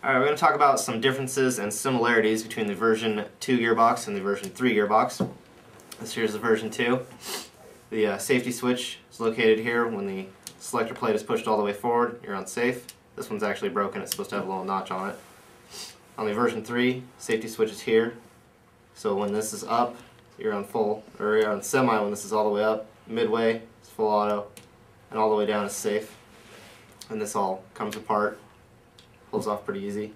Alright, we're going to talk about some differences and similarities between the version 2 gearbox and the version 3 gearbox. This here's the version 2. The safety switch is located here. When the selector plate is pushed all the way forward, you're on safe. This one's actually broken. It's supposed to have a little notch on it. On the version 3, safety switch is here. So when this is up, you're on full, or you're on semi when this is all the way up. Midway is full auto, and all the way down is safe. And this all comes apart. Pulls off pretty easy.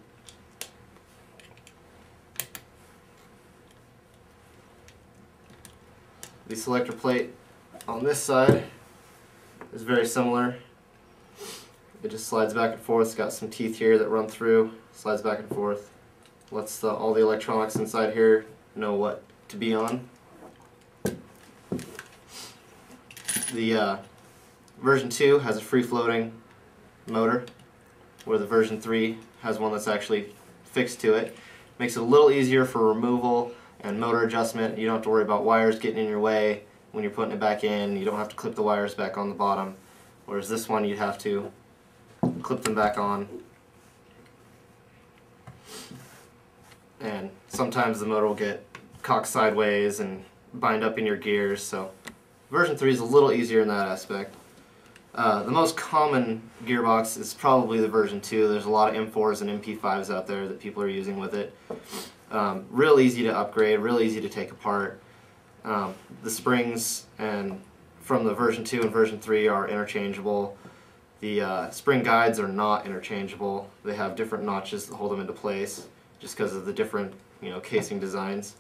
The selector plate on this side is very similar. It just slides back and forth. It's got some teeth here that run through, slides back and forth. Lets all the electronics inside here know what to be on. The version 2 has a free-floating motor, where the version 3 has one that's actually fixed to it. Makes it a little easier for removal and motor adjustment. You don't have to worry about wires getting in your way when you're putting it back in. You don't have to clip the wires back on the bottom. Whereas this one, you'd have to clip them back on. And sometimes the motor will get cocked sideways and bind up in your gears. So version 3 is a little easier in that aspect. The most common gearbox is probably the version 2. There's a lot of M4s and MP5s out there that people are using with it. Real easy to upgrade, real easy to take apart. The springs from the version 2 and version 3 are interchangeable. The spring guides are not interchangeable. They have different notches that hold them into place just because of the different casing designs.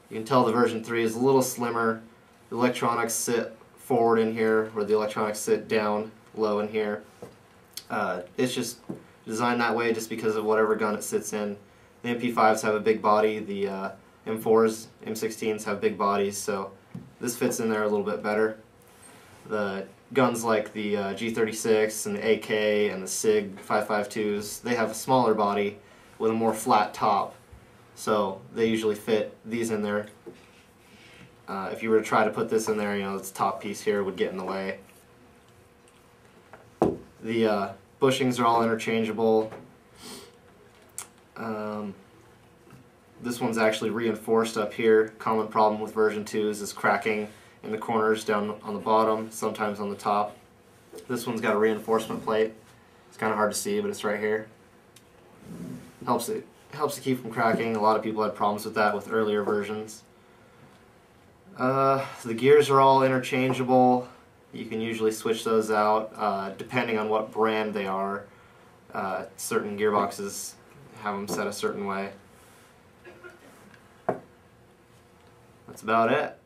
You can tell the version 3 is a little slimmer. The electronics sit forward in here, where the electronics sit down low in here. It's just designed that way just because of whatever gun it sits in. The MP5s have a big body, the M4s, M16s have big bodies, so this fits in there a little bit better. The guns like the G36 and the AK and the SIG 5.52s, they have a smaller body with a more flat top, so they usually fit these in there. If you were to try to put this in there, this top piece here would get in the way. The bushings are all interchangeable. This one's actually reinforced up here. Common problem with version 2s is cracking in the corners down on the bottom, sometimes on the top. This one's got a reinforcement plate. It's kind of hard to see, but it's right here. Helps to keep from cracking. A lot of people had problems with that with earlier versions. The gears are all interchangeable. You can usually switch those out depending on what brand they are. Certain gearboxes have them set a certain way. That's about it.